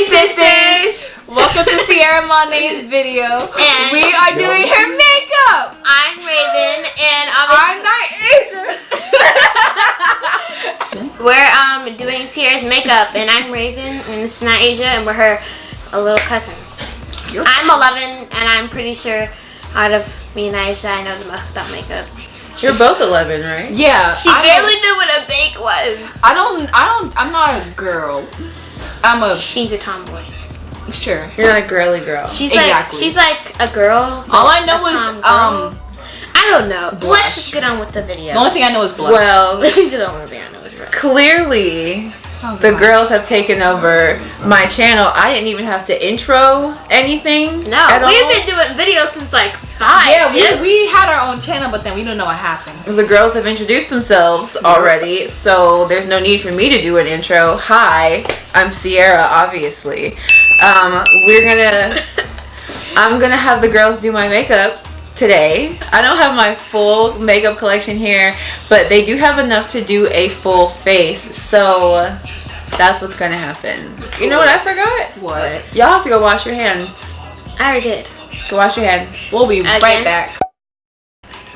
sisters! Welcome to Sierra Mone's video. And we are doing her makeup! I'm Raven and I'm not Asia. We're doing Sierra's makeup and I'm Raven and this is not Asia and we're her little cousins. I'm 11 and I'm pretty sure out of me and Aisha I know the most about makeup. You're both 11, right? Yeah. She barely knew what a bake was. I'm not a girl. She's a tomboy. Sure. You're not a girly girl. She's exactly. like a girl. All I know is I don't know. Blush. Let's just get on with the video. The only thing I know is blush. Well, This is the only thing I know is blush. clearly the girls have taken over my channel. I didn't even have to intro anything. No, we've been doing videos since like 5. Yeah, we had our own channel, but then we don't know what happened. The girls have introduced themselves already, so there's no need for me to do an intro. Hi, I'm Sierra, obviously. I'm gonna have the girls do my makeup today. I don't have my full makeup collection here, but they do have enough to do a full face, so that's what's gonna happen. You know what I forgot? What? Y'all have to go wash your hands. I already did. Go wash your hands. We'll be right back.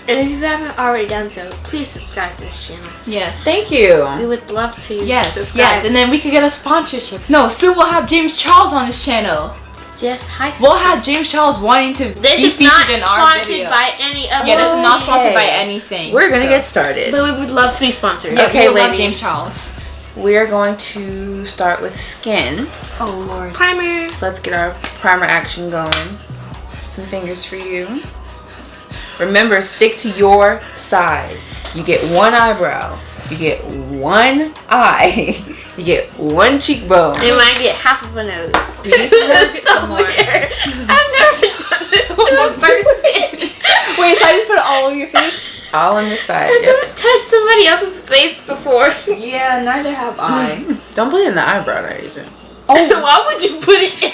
And if you haven't already done so, please subscribe to this channel. Yes. Thank you. We would love to. Yes, subscribe. and then we could get a sponsorship. No, soon we'll have James Charles on this channel. Yes, hi. We'll have James Charles wanting to This be is featured not in our sponsored video. by any of Yeah, this is not sponsored by Okay. anything. We're gonna get started. But we would love to be sponsored. Yeah, Okay, we love ladies. James Charles. We are going to start with skin. Oh Lord. Primer. So let's get our primer action going. Some fingers for you. Remember, stick to your side. You get one eyebrow. You get one eye. You get one cheekbone. They might get half of a nose. You need some This is so weird. I've never done this to a person. Wait, so I just put it all over your face? All on this side. I've Yep. never touched somebody else's face before. Yeah, neither have I. Don't put it in the eyebrow, Asia. Why would you put it in?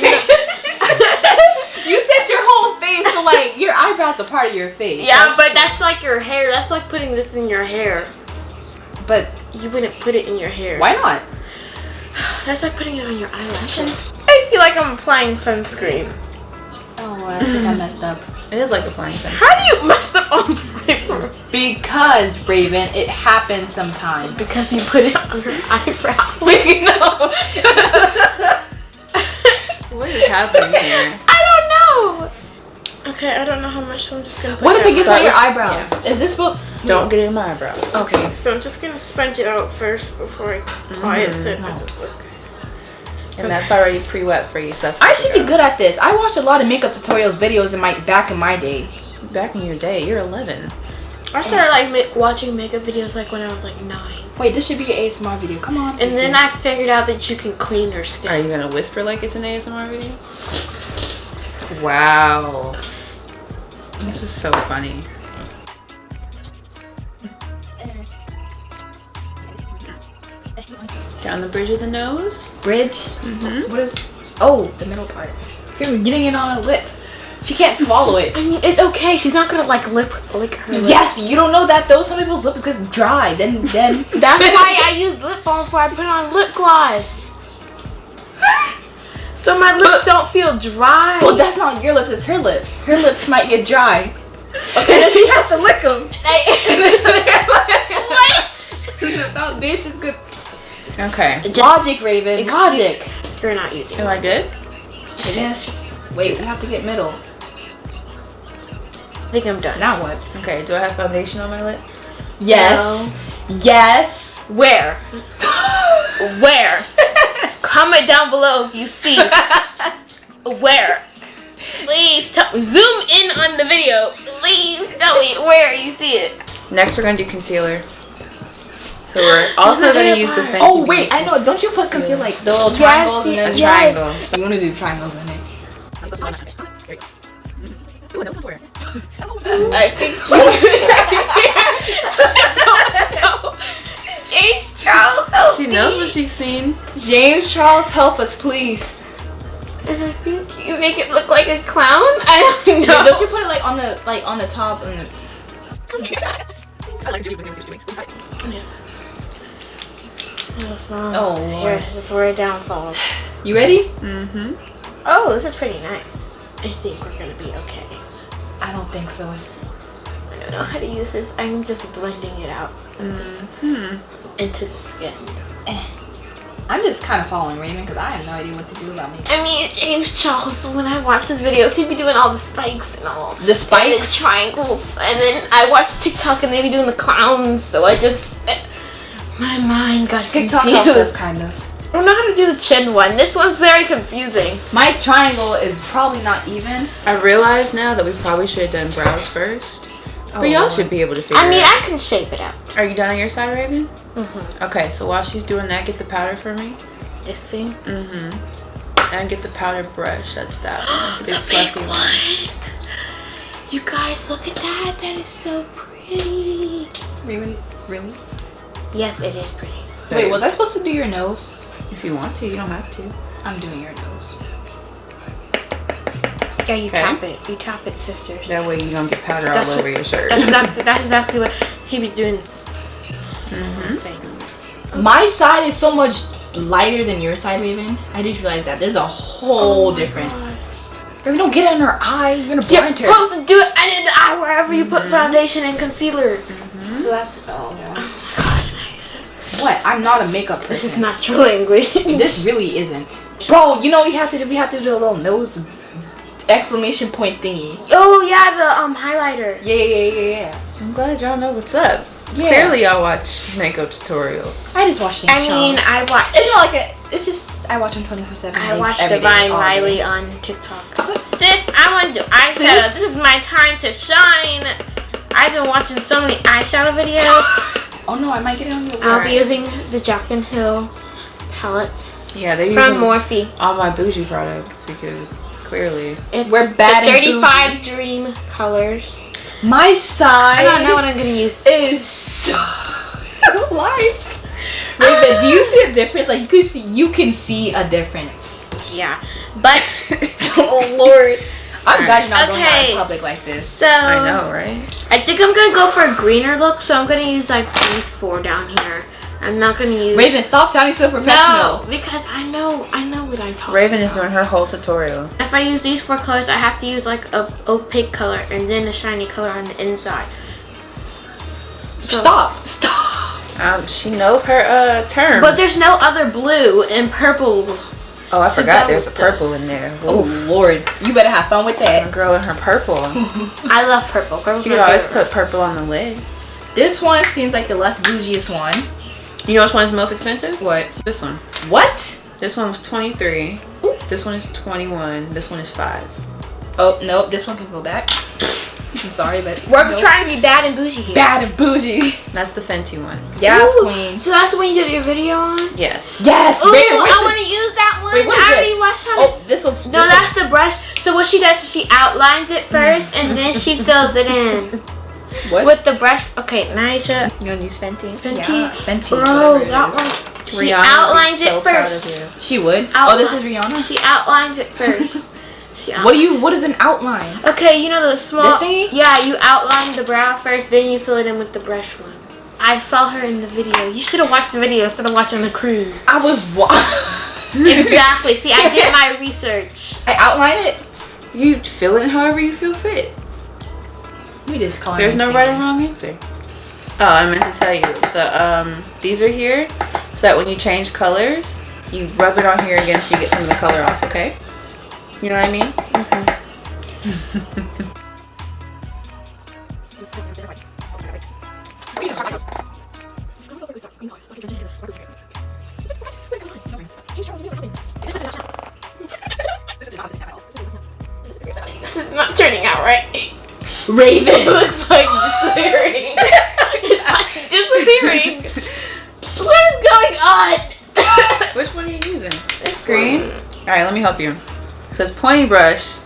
You said your whole face, so like your eyebrow's a part of your face. Yeah, but that's like your hair. That's like putting this in your hair. But You wouldn't put it in your hair. why not? That's like putting it on your eyelashes. I feel like I'm applying sunscreen. Oh Lord, I think I messed up. It is like applying sunscreen. How do you mess up on primer? Because Raven, it happens sometimes. Because you put it on your eyebrow. Wait, no. What is happening here? I don't know. Okay, I don't know how much, so I'm just gonna put What if it gets on Start your with- eyebrows? Is this what? Don't get it in my eyebrows. Okay. So I'm just gonna sponge it out first before I apply it so it doesn't look. And that's already pre-wet for you, so that's I good to should be go. good at this. I watched a lot of makeup tutorials videos back in my day. Back in your day, you're 11. I started like watching makeup videos like when I was like 9. Wait, this should be an ASMR video. Come on. And then I figured out that you can clean your Are skin. you gonna whisper like it's an ASMR video? Wow. This is so funny. Down the bridge of the nose. Bridge. Mm-hmm. What is? Oh, the middle part. You're getting it on her lip. She can't swallow it. I mean, it's okay. She's not gonna like lick her lips. Yes, you don't know that though. Some people's lips get dry. Then. That's why I use lip balm before I put on lip gloss. So my lips don't feel dry. Well, that's not your lips. It's her lips. Her lips might get dry. Okay, then she has to lick them. The foundation's good. Okay. Logic, Raven. Logic. You're not using Am it. I good? Yes. Wait, we have to get middle. I think I'm done. Now what? Okay, do I have foundation on my lips? Yes. Yes. Where? Where? Comment down below if you see. Where? Please tell me. Zoom in on the video. Please tell me where you see it. Next, we're gonna do concealer. So we're also gonna use the Fenty Oh Beauty wait, I know. Don't you put concealer like the little Yes, triangles and A then triangle. So you want to do triangles in it? Ooh, no, where? I think James Charles, help She me. knows what she's seen. James Charles, help us, please. And I think you make it look like a clown. I don't know. Yeah, don't you put it like on the top and the... Yes. That's not. Oh, Lord. Here, that's where it downfalls. You ready? Mm-hmm. Oh, this is pretty nice. I think we're gonna be okay. I don't think so. I don't know how to use this. I'm just blending it out. Just into the skin. I'm just kind of following Raymond because I have no idea what to do about makeup. I mean, James Charles, when I watch his videos, he'd be doing all the spikes and all. The spikes? And the triangles. And then I watch TikTok and they be doing the clowns. So I just... My mind got TikTok confused. helps us, kind of. I don't know how to do the chin one. This one's very confusing. My triangle is probably not even. I realize now that we probably should have done brows first. Oh, But y'all Lord. should be able to figure I mean, it out. I can shape it out. Are you done on your side, Raven? Mm-hmm. Okay, so while she's doing that, get the powder for me. This thing. Mm-hmm. And get the powder brush. That's that one. Big fluffy one. You guys, look at that. That is so pretty. Raymond, really? Yes, it is pretty. Wait, was I supposed to do your nose? If you want to, you don't have to. I'm doing your nose. Yeah, you Okay. tap it. You tap it, sisters. That way you don't get powder all That's over what- your shirt. That's exactly what he be doing. My side is so much lighter than your side, Raven. I just realized that. There's a whole difference. Raven, don't get it in her eye. You're gonna You're blind her. supposed to do it under the eye wherever you put foundation and concealer. So that's... Oh, Gosh, nice. what? I'm not a makeup person. This is natural language. This really isn't. Bro, you know we have to do a little nose exclamation point thingy. Oh yeah, the highlighter. Yeah. I'm glad y'all know what's up. Yeah. Clearly y'all watch makeup tutorials. I just watched I mean, I watched. It's not like a... It's just... I watch them 24/7. I watched every day, Divine all day. Riley on TikTok. Sis, I want to do eyeshadow. Sis? This is my time to shine. I've been watching so many eyeshadow videos. Oh no, I might get it on your I'll be using the Jack and Hill palette Yeah, they're from using Morphe. all my bougie products because clearly. It's We're bad the and 35 Dream colors. My side... I don't know what I'm gonna use. is so light. Raven, do you see a difference? Like you can see a difference. Yeah, but Oh Lord. I'm glad you're not going out Okay, in public like this. so I know, right? I think I'm gonna go for a greener look. So I'm gonna use like these four down here. I'm not gonna use. Raven, stop sounding so professional. No, because I know what I'm talking Raven is about. doing her whole tutorial. If I use these four colors, I have to use like a opaque color and then a shiny color on the inside. So- Stop. She knows her term. But there's no other blue and purple. Oh, I to forgot go there's a with purple in there. Oh Oof. Lord. You better have fun with A that. girl in her purple. I love purple. Purple's She my would always favorite. put purple on the lid. This one seems like the less bougiest one. You know which one is most expensive? What? This one. What? This one was 23. This one is 21. This one is 5. Oh nope, this one can go back. I'm sorry, but We're nope. trying to be bad and bougie here. Bad and bougie. That's the Fenty one. Yes, Ooh, queen. So that's the one you did your video on? Yes. Yes. Ooh, Raven, where's I the- want to use that one. Wait, what is I already this? watched how to. Oh, this looks. No, this that's looks, the brush. So what she does is she outlines it first and then she fills it in what? with the brush. Okay, Nyjah. You gonna use Fenty? Fenty. Yeah, Fenty. Bro, whatever it that is. one. She Rihanna outlines would be so it proud first. of you. She would. Outline. Oh, this is Rihanna. She outlines it first. She What is an outline? Okay, you know the small. This thingy? Yeah, you outline the brow first, then you fill it in with the brush one. I saw her in the video. You should have watched the video instead of watching the cruise. I was Exactly. See, I did my research. I outline it. You fill it however you feel fit. Let me just call. There's no right or wrong answer. Oh, I meant to tell you these are here so that when you change colors, you rub it on here again so you get some of the color off. Okay. You know what I mean? This is not turning out right. Raven. It looks like disappearing. It's like disappearing. What is going on? Which one are you using? This Green? one. Alright, let me help you. It says pointy brush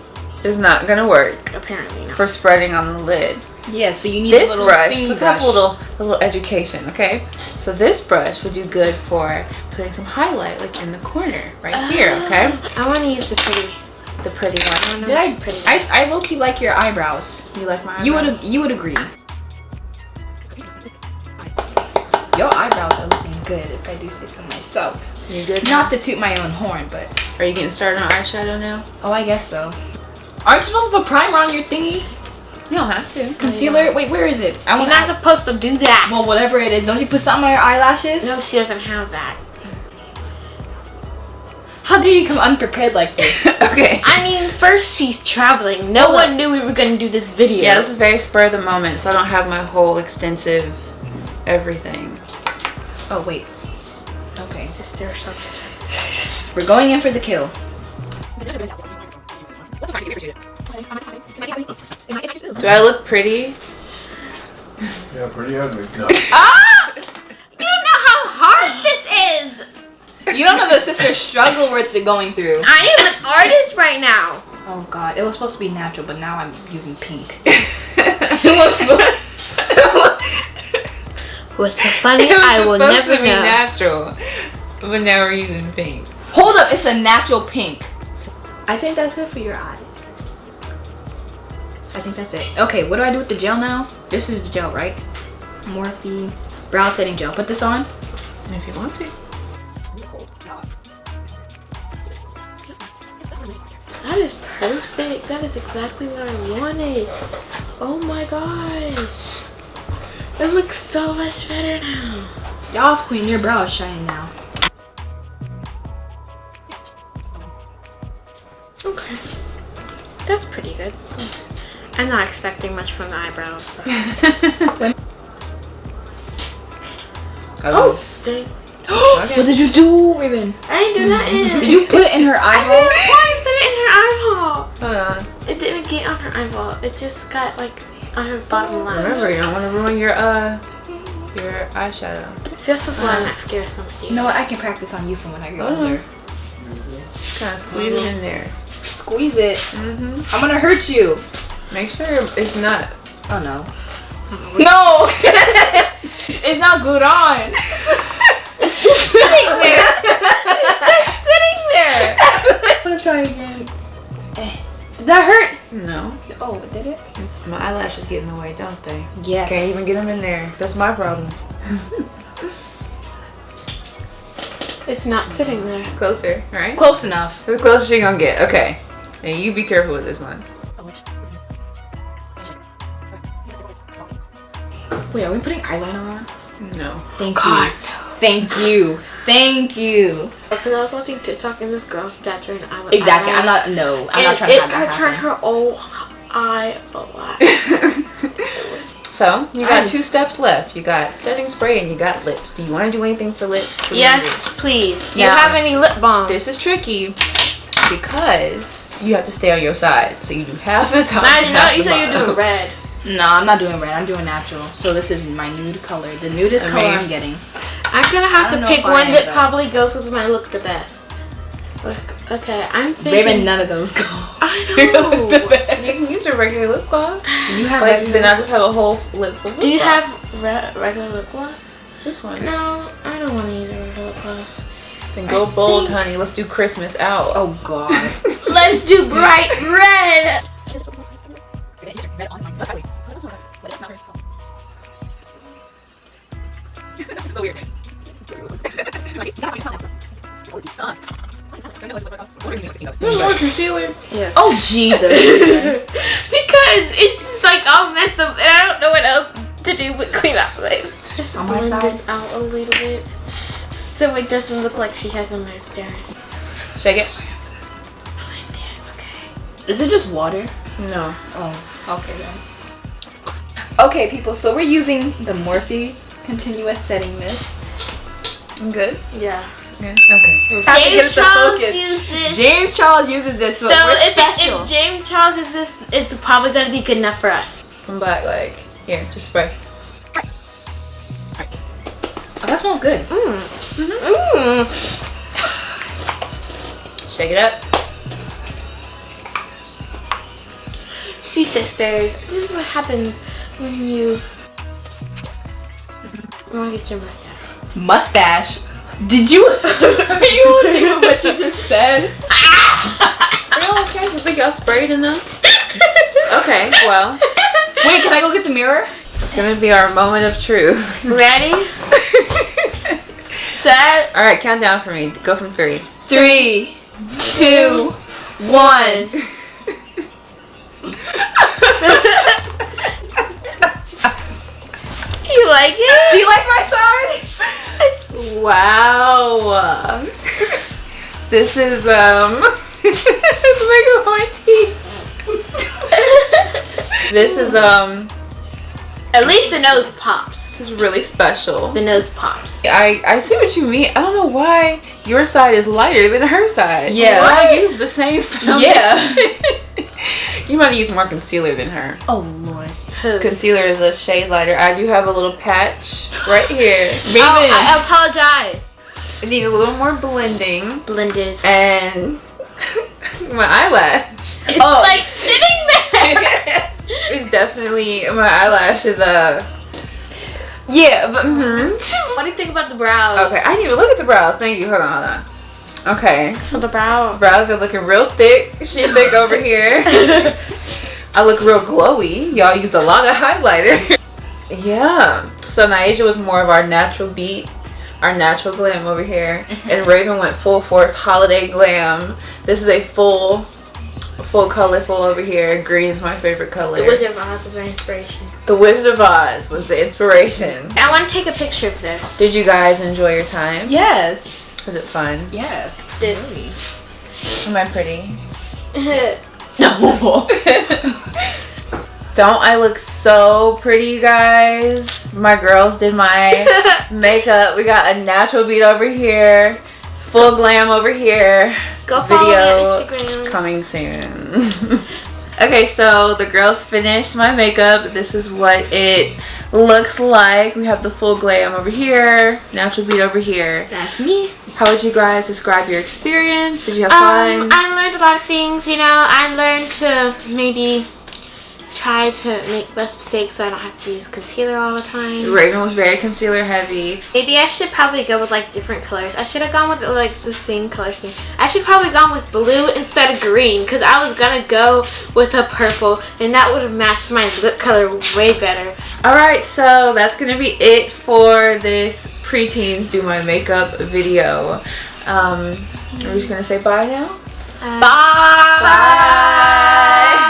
is not gonna work Apparently not. for spreading on the lid. Yeah, so you need This a little brush, thingy let's have brush. a little education, okay? So this brush would do good for putting some highlight like in the corner, right here, okay? I want to use the pretty. The pretty one. Did I low key like your eyebrows. You like my You eyebrows? would agree. Your eyebrows are looking good if I do say so myself. You good? Not to toot my own horn, but Are you getting started on eyeshadow now? oh, I guess so. Aren't you supposed to put primer on your thingy? You don't have to. Concealer? Wait, where is it? You're not supposed to do that. Well, whatever it is, don't you put something on your eyelashes? No, she doesn't have that. How dare you come unprepared like this? Okay. I mean, first she's traveling. No one knew we were gonna do this video. Yeah, this is very spur of the moment, so I don't have my whole extensive everything. Oh, wait. Okay. Sister, We're going in for the kill. Do I look pretty? Yeah, pretty ugly. No. Ah! You don't know how hard this is. You don't know the sister struggle we're going through. I am an artist right now. Oh god, it was supposed to be natural, but now I'm using pink. It was What's so funny? I will never know. Natural, but now we're using pink. Hold up, it's a natural pink. I think that's it for your eyes. I think that's it. Okay, what do I do with the gel now? This is the gel, right? Morphe brow setting gel. Put this on. If you want to. That is perfect. That is exactly what I wanted. Oh my gosh. It looks so much better now. Y'all's queen, your brow is shining now. Okay. That's pretty good. I'm not expecting much from the eyebrows. So. Oh, dang. Okay. What did you do, Raven? I didn't do that in. Did you put it in her I eyeball? didn't quite put it in her eyeball. Hold on. It didn't get on her eyeball. It just got like on her bottom line. Remember, you don't want to ruin your eyeshadow. See, this is why I'm not scared so much. You know what? I can practice on you from when I get Uh-huh. older. Kind of squeeze it in there. Squeeze it. Mm-hmm. I'm gonna hurt you. Make sure it's not. Oh no. No! It's not glued on. Sitting there. Just sitting there. I'm gonna try again. Did that hurt? No. Oh, did it? My eyelashes get in the way, don't they? Yes. Can't even get them in there. That's my problem. It's not sitting there. Closer, right? Close enough. The closest you're gonna get. Okay. Now you be careful with this one. Wait, are we putting eyeliner on? No. Thank God, you. Thank you. Thank you. Because I was watching TikTok and this girl stabbed her in the eye. with Exactly. eyeliner. I'm not trying to It have that turned happen. her whole eye black. So, you got Nice. 2 steps left. You got setting spray and you got lips. Do you want to do anything for lips? Yes, please. Do you Now, have any lip balm? This is tricky because you have to stay on your side. So you do half the top. I did half not. You the said you're bottom. doing red. No, I'm not doing red. I'm doing natural. So this is my nude color. The nudest color I'm getting. I'm gonna I have don't to know pick if I one am, that though. probably goes with my look the best. Look, okay, I'm thinking. Raven, none of those go. I know. You can use a regular lip gloss. You have Like, regular- then I just have a whole lip gloss. Do you have regular lip gloss? this one? No, I don't want to use a regular lip gloss. Then go bold, honey. Let's do Christmas out. Oh god. Let's do bright red. so weird. More concealer. Yes. Oh Jesus. Because it's just like all messed up, and I don't know what else to do but clean up. Like, just On my blend side? this out a little bit, so it doesn't look like she has a mustache. Shake it. Blend it, okay. Is it just water? No. Oh, okay then. Okay, people. So we're using the Morphe Continuous Setting Mist. I'm good. Yeah. Yeah. Okay. Have to get James it to Charles focus. used this. James Charles uses this, so, So we're if special. James Charles is this, it's probably gonna be good enough for us. Come back, like, here, just spray. Oh, that smells good. Shake it up. See, sisters, this is what happens when you want to get your mustache. Mustache. Did you? Are you hear what she just said? Are y'all okay? You think y'all sprayed enough? Okay, well, Wait, can I go get the mirror? it's gonna be our moment of truth. Ready? set. All right, count down for me. Go from 3. 3, 2, 1. You like it? Do you like my side? Wow. This is it's making my teeth. This is At least the nose pops. this is really special. The nose pops. I see what you mean. I don't know why your side is lighter than her side. Yeah. Why use the same foundation? Yeah. You might use more concealer than her. Oh Lord. Concealer is a shade lighter. I do have a little patch right here. Oh, I apologize. I need a little more blending. Blended. And my eyelash. It's like sitting there. It's definitely, my eyelash is Yeah, but What do you think about the brows? okay, I didn't even look at the brows. Thank you. Hold on. Okay. So the brows. Brows are looking real thick. She's thick over here. I look real glowy. Y'all used a lot of highlighter. Yeah. So Naija was more of our natural beat, our natural glam over here. And Raven went full force holiday glam. This is a full colorful over here. Green is my favorite color. The Wizard of Oz was my inspiration. The Wizard of Oz was the inspiration. I want to take a picture of this. Did you guys enjoy your time? yes. Was it fun? Yes. This. Am I pretty? No. Don't I look so pretty, you guys? My girls did my makeup. We got a natural beat over here. Full glam over here. Go follow me on Video Instagram. coming soon. Okay, so the girls finished my makeup. This is what it looks like. We have the full glam over here. Natural beat over here. That's me. How would you guys describe your experience? Did you have fun? I learned a lot of things, you know. I learned to maybe try to make less mistakes so I don't have to use concealer all the time. Raven was very concealer heavy. Maybe I should probably go with like different colors. I should have gone with like the same color scheme. I should probably gone with blue instead of green because I was gonna go with a purple and that would have matched my lip color way better. Alright, so that's gonna be it for this preteens do my makeup video. We're just gonna say bye now. Bye. Bye.